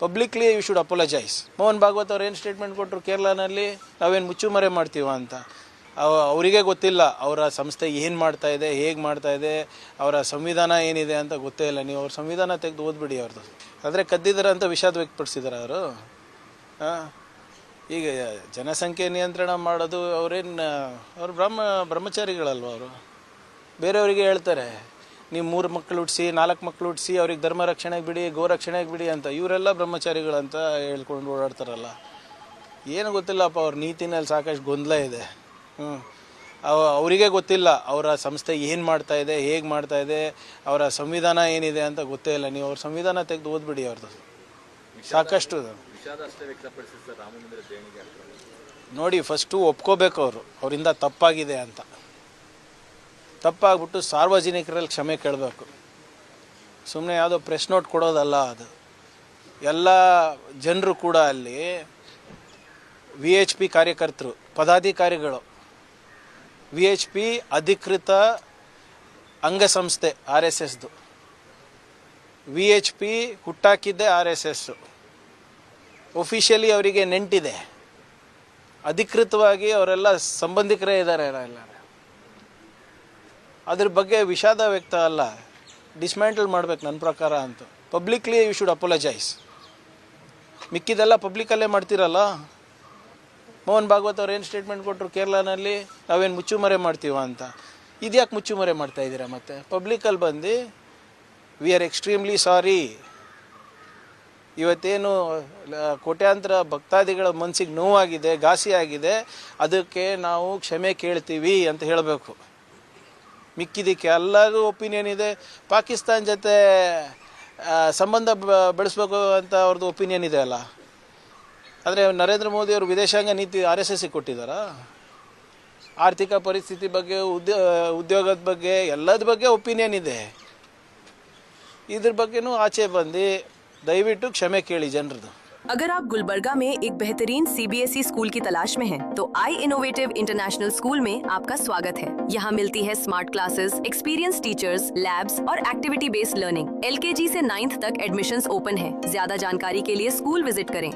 Publicly you should apologise. Mohan Bhagwat ಅವ್ರು ಏನು statement ಕೊಟ್ಟರು ಕೇರಳನಲ್ಲಿ, ನಾವೇನು ಮುಚ್ಚುಮರೆ ಮಾಡ್ತೀವ ಅಂತ. ಅವರಿಗೆ ಗೊತ್ತಿಲ್ಲ ಅವರ ಸಂಸ್ಥೆ ಏನು ಮಾಡ್ತಾ ಇದೆ, ಹೇಗೆ ಮಾಡ್ತಾ ಇದೆ, ಅವರ ಸಂವಿಧಾನ ಏನಿದೆ ಅಂತ ಗೊತ್ತೇ ಇಲ್ಲ. ನೀವು ಅವ್ರ ಸಂವಿಧಾನ ತೆಗೆದು ಓದ್ಬಿಡಿ ಅವ್ರದ್ದು. ಆದರೆ ಕದ್ದಿದ್ದಾರೆ ಅಂತ ವಿಷಾದ ವ್ಯಕ್ತಪಡಿಸಿದ್ದಾರೆ ಅವರು. ಈಗ ಜನಸಂಖ್ಯೆ ನಿಯಂತ್ರಣ ಮಾಡೋದು ಅವ್ರು ಬ್ರಹ್ಮಚಾರಿಗಳಲ್ವ ಅವರು. ಬೇರೆಯವರಿಗೆ ಹೇಳ್ತಾರೆ ನೀವು 3 ಮಕ್ಕಳು ಹುಟ್ಟಿಸಿ 4 ಮಕ್ಕಳು ಹುಟ್ಟಿಸಿ ಅವ್ರಿಗೆ ಧರ್ಮ ರಕ್ಷಣೆಗೆ ಬಿಡಿ, ಗೋ ರಕ್ಷಣೆಗೆ ಬಿಡಿ ಅಂತ. ಇವರೆಲ್ಲ ಬ್ರಹ್ಮಚಾರಿಗಳಂತ ಹೇಳ್ಕೊಂಡು ಓಡಾಡ್ತಾರಲ್ಲ. ಏನು ಗೊತ್ತಿಲ್ಲಪ್ಪ, ಅವ್ರ ನೀತಿನಲ್ಲಿ ಸಾಕಷ್ಟು ಗೊಂದಲ ಇದೆ. ಅವರಿಗೆ ಗೊತ್ತಿಲ್ಲ ಅವರ ಸಂಸ್ಥೆ ಏನು ಮಾಡ್ತಾ ಇದೆ, ಹೇಗೆ ಮಾಡ್ತಾ ಇದೆ, ಅವರ ಸಂವಿಧಾನ ಏನಿದೆ ಅಂತ ಗೊತ್ತೇ ಇಲ್ಲ. ನೀವು ಅವ್ರ ಸಂವಿಧಾನ ತೆಗೆದು ಓದ್ಬಿಡಿ ಅವ್ರದ್ದು. ಸಾಕಷ್ಟು ನೋಡಿ, ಫಸ್ಟು ಒಪ್ಕೋಬೇಕು ಅವರಿಂದ ತಪ್ಪಾಗಿದೆ ಅಂತ. ತಪ್ಪಾಗ್ಬಿಟ್ಟು ಸಾರ್ವಜನಿಕರಲ್ಲಿ ಕ್ಷಮೆ ಕೇಳಬೇಕು. ಸುಮ್ಮನೆ ಯಾವುದೋ ಪ್ರೆಸ್ ನೋಟ್ ಕೊಡೋದಲ್ಲ ಅದು. ಎಲ್ಲ ಜನರು ಕೂಡ ಅಲ್ಲಿ VHP ಕಾರ್ಯಕರ್ತರು, ಪದಾಧಿಕಾರಿಗಳು, VHP ಅಧಿಕೃತ ಅಂಗಸಂಸ್ಥೆ RSSದು. VHP ಹುಟ್ಟಾಕಿದ್ದೆ RSS. ಒಫಿಷಿಯಲಿ ಅವರಿಗೆ ನೆಂಟಿದೆ, ಅಧಿಕೃತವಾಗಿ ಅವರೆಲ್ಲ ಸಂಬಂಧಿಕರೇ ಇದ್ದಾರೆ ಎಲ್ಲರೂ. ಅದ್ರ ಬಗ್ಗೆ ವಿಷಾದ ವ್ಯಕ್ತ ಅಲ್ಲ, ಡಿಸ್ಮ್ಯಾಂಟಲ್ ಮಾಡ್ಬೇಕು ನನ್ನ ಪ್ರಕಾರ ಅಂತ. Publicly you should apologise. ಮಿಕ್ಕಿದೆಲ್ಲ ಪಬ್ಲಿಕಲ್ಲೇ ಮಾಡ್ತೀರಲ್ಲ. ಮೋಹನ್ ಭಾಗವತ್ ಅವ್ರು ಏನು ಸ್ಟೇಟ್ಮೆಂಟ್ ಕೊಟ್ಟರು ಕೇರಳನಲ್ಲಿ, ನಾವೇನು ಮುಚ್ಚುಮರೆ ಮಾಡ್ತೀವ ಅಂತ. ಇದ್ಯಾಕೆ ಮುಚ್ಚುಮರೆ ಮಾಡ್ತಾ ಇದ್ದೀರಾ? ಮತ್ತೆ ಪಬ್ಲಿಕಲ್ಲಿ ಬಂದು ವಿ ಆರ್ ಎಕ್ಸ್ಟ್ರೀಮ್ಲಿ ಸಾರಿ. ಇವತ್ತೇನು ಕೋಟ್ಯಾಂತರ ಭಕ್ತಾದಿಗಳ ಮನಸ್ಸಿಗೆ ನೋವಾಗಿದೆ, ಘಾಸಿ ಆಗಿದೆ, ಅದಕ್ಕೆ ನಾವು ಕ್ಷಮೆ ಕೇಳ್ತೀವಿ ಅಂತ ಹೇಳಬೇಕು. ಮಿಕ್ಕಿದಕ್ಕೆ ಎಲ್ಲರಿಗೂ ಒಪಿನಿಯನ್ ಇದೆ. ಪಾಕಿಸ್ತಾನ ಜೊತೆ ಸಂಬಂಧ ಬೆಳೆಸ್ಬೇಕು ಅಂತ ಅವ್ರದ್ದು ಒಪಿನಿಯನ್ ಇದೆ ಅಲ್ಲ. ಆದರೆ ನರೇಂದ್ರ ಮೋದಿ ಅವರು ವಿದೇಶಾಂಗ ನೀತಿ RSSಗೆ ಕೊಟ್ಟಿದ್ದಾರಾ? ಆರ್ಥಿಕ ಪರಿಸ್ಥಿತಿ ಬಗ್ಗೆ, ಉದ್ಯೋಗದ ಬಗ್ಗೆ, ಎಲ್ಲದ ಬಗ್ಗೆ ಒಪಿನಿಯನ್ ಇದೆ. ಇದ್ರ ಬಗ್ಗೆನೂ ಆಚೆ ಬಂದು ದಯವಿಟ್ಟು ಕ್ಷಮೆ ಕೇಳಿ ಜನರದು. अगर आप गुलबर्गा में एक बेहतरीन CBSE स्कूल की तलाश में हैं, तो आई इनोवेटिव इंटरनेशनल स्कूल में आपका स्वागत है। यहाँ मिलती है smart classes, experience teachers, labs और एक्टिविटी बेस्ड लर्निंग। LKG से 9th तक एडमिशन्स ओपन है। ज्यादा जानकारी के लिए स्कूल विजिट करें।